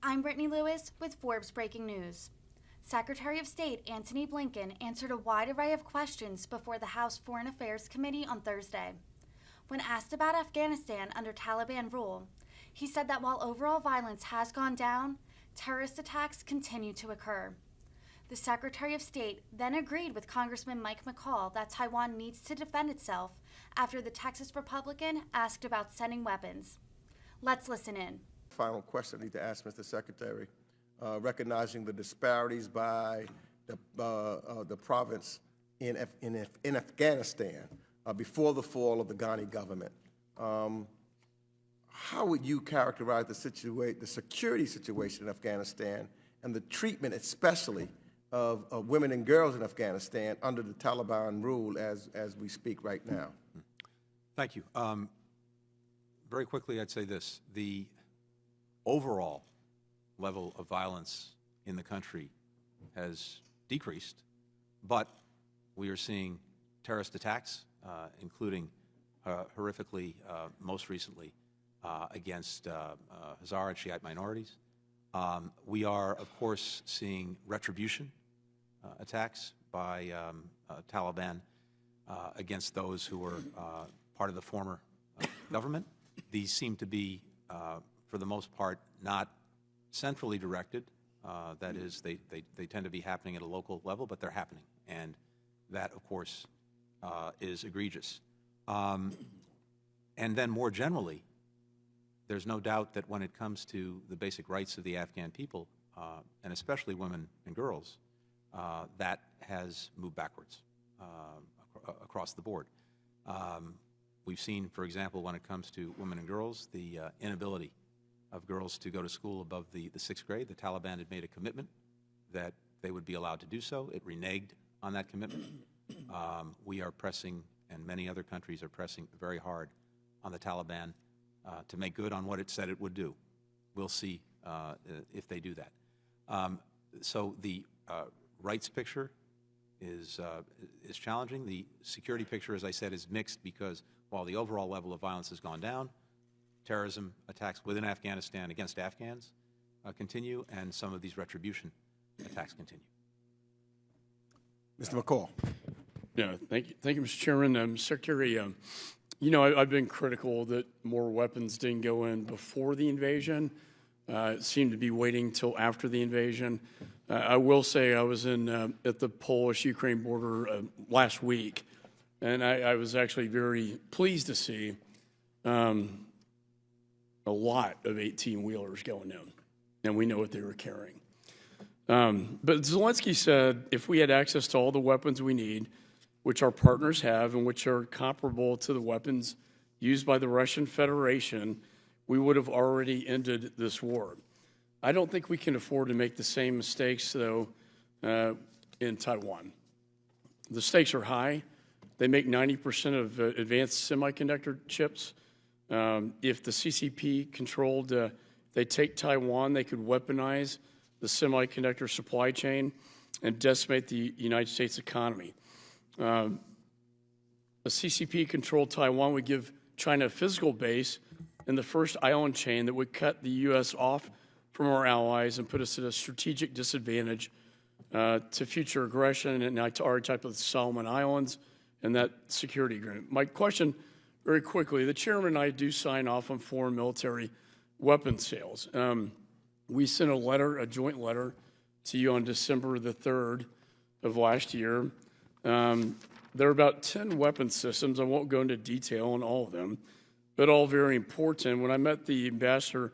I'm Brittany Lewis with Forbes Breaking News. Secretary of State Antony Blinken answered a wide array of questions before the House Foreign Affairs Committee on Thursday. When asked about Afghanistan under Taliban rule, he said that while overall violence has gone down, terrorist attacks continue to occur. The Secretary of State then agreed with Congressman McCaul that Taiwan needs to defend itself after the Texas Republican asked about sending weapons. Let's listen in. Final question I need to ask Mr. Secretary, recognizing the disparities by the province in Afghanistan before the fall of the Ghani government. How would you characterize the security situation in Afghanistan and the treatment, especially of women and girls in Afghanistan under the Taliban rule as we speak right now? Thank you. Very quickly, I'd say this. The overall level of violence in the country has decreased, but we are seeing terrorist attacks, including horrifically, most recently, against Hazara and Shiite minorities. We are, of course, seeing retribution attacks by Taliban against those who were part of the former government. These seem to be, for the most part, not centrally directed. That is, they tend to be happening at a local level, but they're happening. And that, of course, is egregious. And then more generally, there's no doubt that when it comes to the basic rights of the Afghan people, and especially women and girls, that has moved backwards across the board. We've seen, for example, when it comes to women and girls, the inability of girls to go to school above the 6th grade. The Taliban had made a commitment that they would be allowed to do so. It reneged on that commitment. We are pressing, and many other countries are pressing very hard on the Taliban to make good on what it said it would do. We'll see if they do that. So the rights picture is challenging. The security picture, as I said, is mixed because while the overall level of violence has gone down, terrorism attacks within Afghanistan against Afghans continue, and some of these retribution attacks continue. Mr. McCaul. Yeah, thank you, Mr. Chairman. Secretary, you know, I've been critical that more weapons didn't go in before the invasion. It seemed to be waiting till after the invasion. I will say I was at the Polish-Ukraine border last week, and I was actually very pleased to see a lot of 18-wheelers going in, and we know what they were carrying. But Zelensky said if we had access to all the weapons we need, which our partners have and which are comparable to the weapons used by the Russian Federation, we would have already ended this war. I don't think we can afford to make the same mistakes, though, in Taiwan. The stakes are high. They make 90% of advanced semiconductor chips. If the CCP controlled, they take Taiwan, they could weaponize the semiconductor supply chain and decimate the United States economy. A CCP-controlled Taiwan would give China a physical base in the first island chain that would cut the U.S. off from our allies and put us at a strategic disadvantage to future aggression and our type of Solomon Islands and that security agreement. My question, very quickly, the chairman and I do sign off on foreign military weapon sales. We sent a letter, a joint letter, to you on December the 3rd of last year. There are about 10 weapon systems. I won't go into detail on all of them, but all very important. When I met the ambassador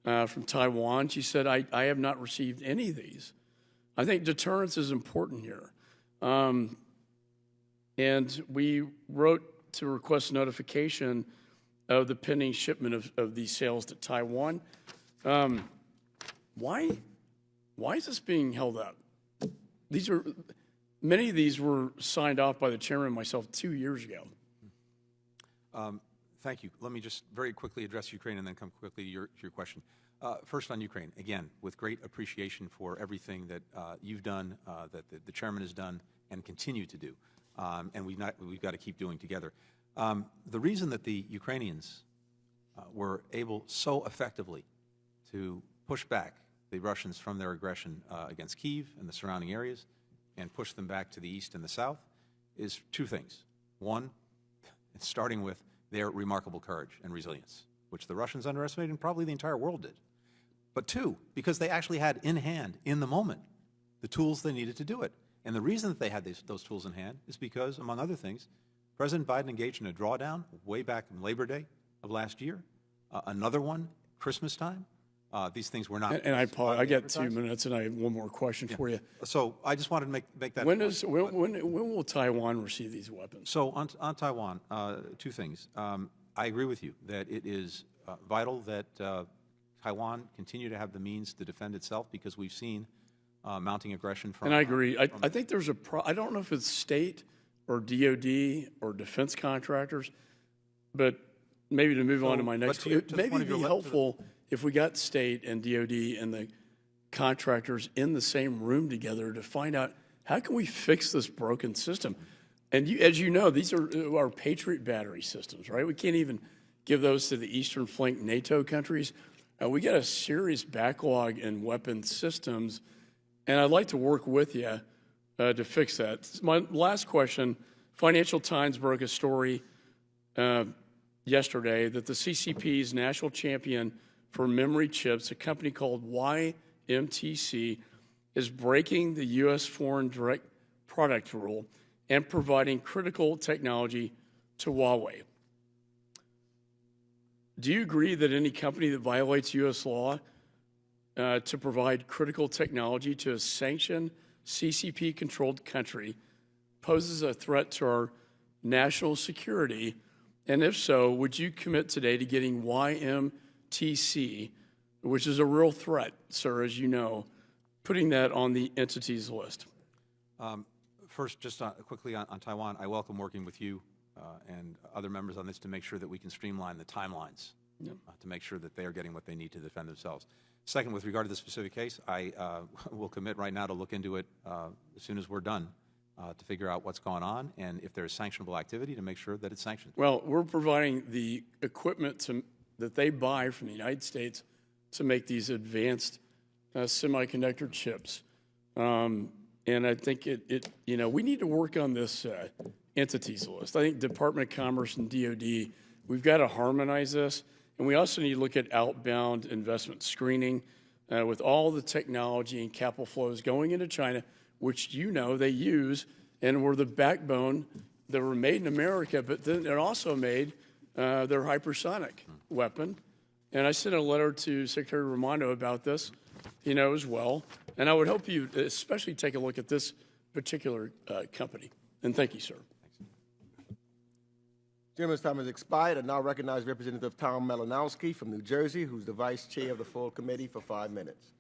from Taiwan, she said, I have not received any of these. I think deterrence is important here. And we wrote to request notification of the pending shipment of these sales to Taiwan. Why is this being held up? Many of these were signed off by the chairman and myself 2 years ago. Thank you. Let me just very quickly address Ukraine and then come quickly to your question. First on Ukraine, again, with great appreciation for everything that you've done, that the chairman has done and continue to do, and we've got to keep doing together. The reason that the Ukrainians were able so effectively to push back the Russians from their aggression against Kyiv and the surrounding areas and push them back to the east and the south is two things. One, it's starting with their remarkable courage and resilience, which the Russians underestimated and probably the entire world did. But two, because they actually had in hand, in the moment, the tools they needed to do it. And the reason that they had those tools in hand is because, among other things, President Biden engaged in a drawdown way back in Labor Day of last year, another one Christmas time. These things were not. And I got 2 minutes, and I have one more question for you. So I just wanted to make that. When will Taiwan receive these weapons? So on Taiwan, two things. I agree with you that it is vital that Taiwan continue to have the means to defend itself, because we've seen mounting aggression from. And I agree. I think there's I don't know if it's state or DOD or defense contractors, but maybe to move on to my next, maybe it'd be helpful if we got state and DOD and the contractors in the same room together to find out how can we fix this broken system. And as you know, these are our Patriot battery systems, right? We can't even give those to the Eastern Flank NATO countries. We got a serious backlog in weapon systems, and I'd like to work with you to fix that. My last question, Financial Times broke a story yesterday that the CCP's national champion for memory chips, a company called YMTC, is breaking the U.S. foreign direct product rule and providing critical technology to Huawei. Do you agree that any company that violates U.S. law to provide critical technology to a sanctioned CCP-controlled country poses a threat to our national security? And if so, would you commit today to getting YMTC, which is a real threat, sir, as you know, putting that on the entities list? First, just quickly on Taiwan, I welcome working with you and other members on this to make sure that we can streamline the timelines, to make sure that they are getting what they need to defend themselves. Second, with regard to the specific case, I will commit right now to look into it as soon as we're done to figure out what's going on and if there's sanctionable activity to make sure that it's sanctioned. Well, we're providing the equipment that they buy from the United States to make these advanced semiconductor chips. And I think we need to work on this entities list. I think Department of Commerce and DOD, we've got to harmonize this. And we also need to look at outbound investment screening with all the technology and capital flows going into China, which they use, and were the backbone that were made in America, but then it also made their hypersonic weapon. And I sent a letter to Secretary Raimondo about this, as well. And I would hope you especially take a look at this particular company. And thank you, sir. Gentleman's time has expired. I now recognize Representative Tom Malinowski from New Jersey, who's the Vice Chair of the full committee, for 5 minutes.